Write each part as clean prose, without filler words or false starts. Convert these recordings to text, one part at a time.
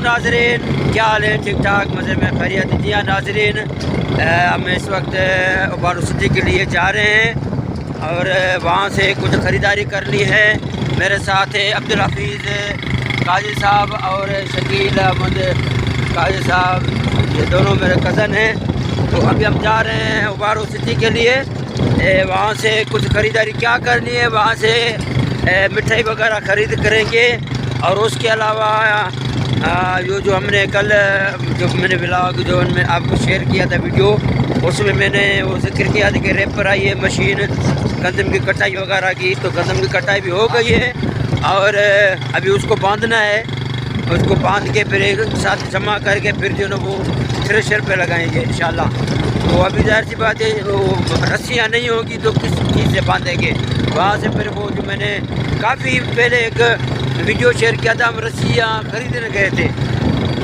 नाजरीन, क्या हाल है? ठीक ठाक, मज़े में, खैरियत? जी हाँ नाजरीन, हम इस वक्त उबारू सिटी के लिए जा रहे हैं और वहाँ से कुछ ख़रीदारी करनी है। मेरे साथ है अब्दुल हफीज़ काजी साहब और शकील अहमद काजी साहब, ये दोनों मेरे कज़न हैं। तो अभी हम जा रहे हैं उबारू सिटी के लिए। वहाँ से कुछ ख़रीदारी क्या करनी है, वहाँ से मिठाई वगैरह ख़रीद करेंगे। और उसके अलावा जो हमने कल जो मैंने ब्लॉग जो मैं आपको शेयर किया था वीडियो, उसमें मैंने वो जिक्र किया था कि रैपर आई है मशीन गंदम की कटाई वगैरह की। तो गंदम की कटाई भी हो गई है और अभी उसको बांधना है। उसको बांध के फिर एक साथ जमा करके फिर जो है वो थ्रेशर पे लगाएंगे इंशाल्लाह। तो अभी ज़ाहिर सी बात है वो रस्सियाँ नहीं होगी तो किस चीज़ से बांधेंगे। वहाँ से फिर वो जो मैंने काफ़ी पहले एक वीडियो शेयर किया था, हम रस्सियाँ ख़रीदने गए थे,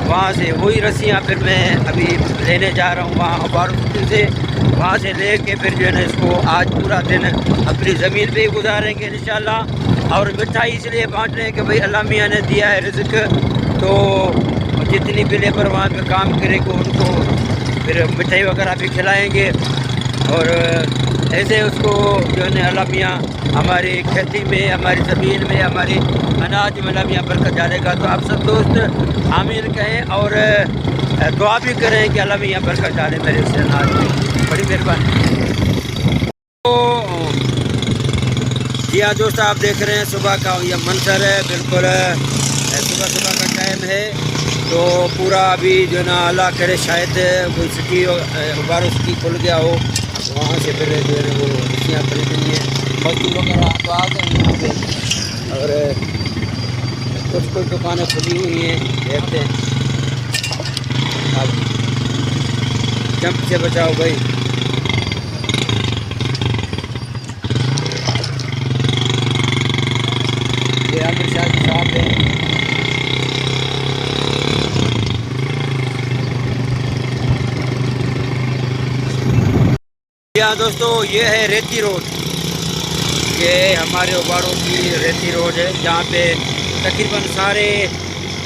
वहाँ से वही रस्सियाँ फिर मैं अभी लेने जा रहा हूँ वहाँ उबारू से। वहाँ से लेके फिर जो है ना इसको आज पूरा दिन अपनी ज़मीन पे ही गुजारेंगे इंशाल्लाह। और मिठाई इसलिए बांट रहे हैं कि भाई अल्लाह मियाँ ने दिया है रिज़्क़, तो जितनी भी लेबर वहाँ पे काम करेंगे उनको फिर मिठाई वगैरह भी खिलाएँगे। और ऐसे उसको जो है ना अल्लाह मियाँ हमारी खेती में, हमारी ज़मीन में, हमारी अनाज में अल्लाह मियाँ बरकत डालेगा। तो आप सब दोस्त आमीन कहें और दुआ भी करें कि अल्लाह मियाँ बरकत डाले मेरे इस अनाज में। बड़ी मेहरबानी। तो जी हाँ दोस्त, आप देख रहे हैं सुबह का ये मंजर है, बिल्कुल सुबह सुबह का टाइम है। तो पूरा अभी जो ना अल्लाह करे शायद कोई सिटी उबारू सिटी खुल गया हो, वहाँ से फिर जो है वो रस्सियाँ खरीदनी है। मजदूर वगैरह तो आ गए यहाँ पे और कुछ दुकानें खुली हुई हैं, देखते हैं। अब जंप से बचाओ भाई। ये आमिर शाह की शॉप है। यहाँ दोस्तों ये है रेती रोड, ये हमारे उबारू की रेती रोड है, जहाँ पे तकरीबन सारे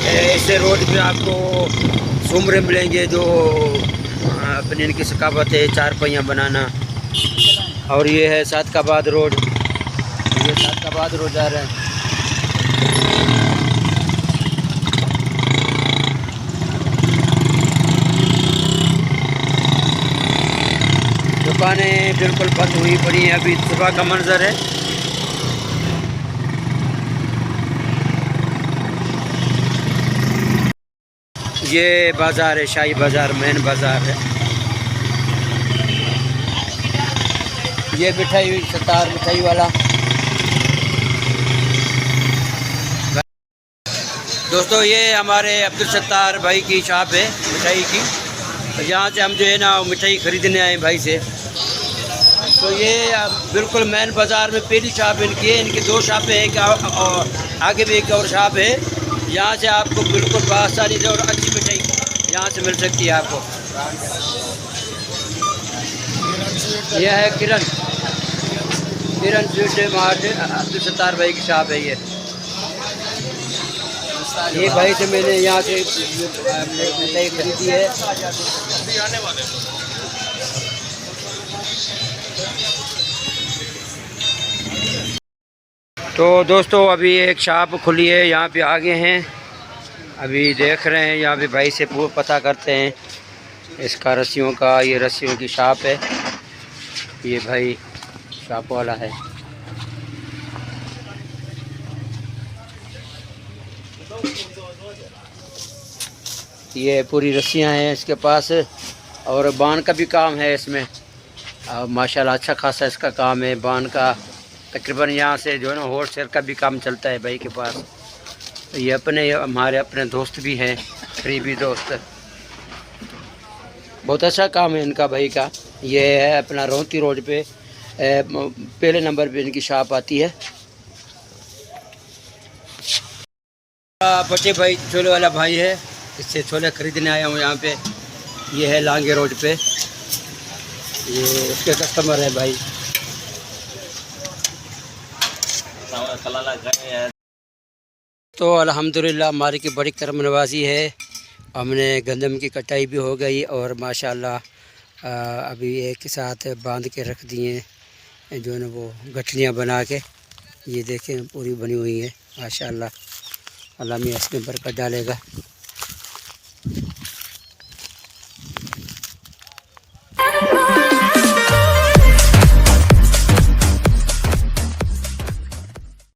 ऐसे रोड पे आपको सुमरे मिलेंगे जो अपने इनकी सकाफत है चार पहिया बनाना। और ये है सादकाबाद रोड, ये सादकाबाद रोड जा रहे हैं। दुकानें बिल्कुल बंद हुई पड़ी हैं, अभी सुबह का मंजर है। ये बाज़ार है, शाही बाज़ार, मेन बाज़ार है। ये मिठाई सत्तार मिठाई वाला। दोस्तों ये हमारे अब्दुल सत्तार भाई की शॉप है मिठाई की, यहाँ से हम जो है ना मिठाई ख़रीदने आए भाई से। तो ये बिल्कुल मेन बाज़ार में पहली शॉप इनकी है। इनकी दो शॉपें हैं, और आगे भी एक और शॉप है। यहाँ से आपको बिल्कुल आसानी से और अच्छी मिठाई यहाँ से मिल सकती है आपको। यह है किरण स्वीट मार्ट, अब्दुल सत्तार भाई की शॉप है। ये भाई से मैंने यहाँ से मिठाई खरीदी है। तो दोस्तों अभी एक शॉप खुली है यहाँ पे आगे हैं, अभी देख रहे हैं। यहाँ पे भाई से पता करते हैं इसका रस्सियों का, ये रस्सियों की शॉप है। ये भाई शॉप वाला है। ये पूरी रस्सियाँ हैं इसके पास, और बान का भी काम है इसमें। माशाल्लाह अच्छा खासा इसका काम है बान का। तकरीबन यहाँ से जो है ना होलसेल का भी काम चलता है भाई के पास। ये हमारे अपने दोस्त भी हैं, करीबी दोस्त। बहुत अच्छा काम है इनका भाई का। ये है अपना रोहती रोड पे पहले नंबर पे इनकी शॉप आती है। बच्चे भाई छोले वाला भाई है, इससे छोले ख़रीदने आया हूँ यहाँ पे। ये है लांगे रोड पे, ये उसके कस्टमर है भाई। तो अल्हम्दुलिल्लाह हमारी की बड़ी करम नवाजी है हमने गंदम की कटाई भी हो गई और माशाल्लाह अभी एक साथ बांध के रख दिए जो है वो गठलियाँ बना के। ये देखें पूरी बनी हुई है माशाल्लाह। अल्लाह में इसमें बरकत डालेगा।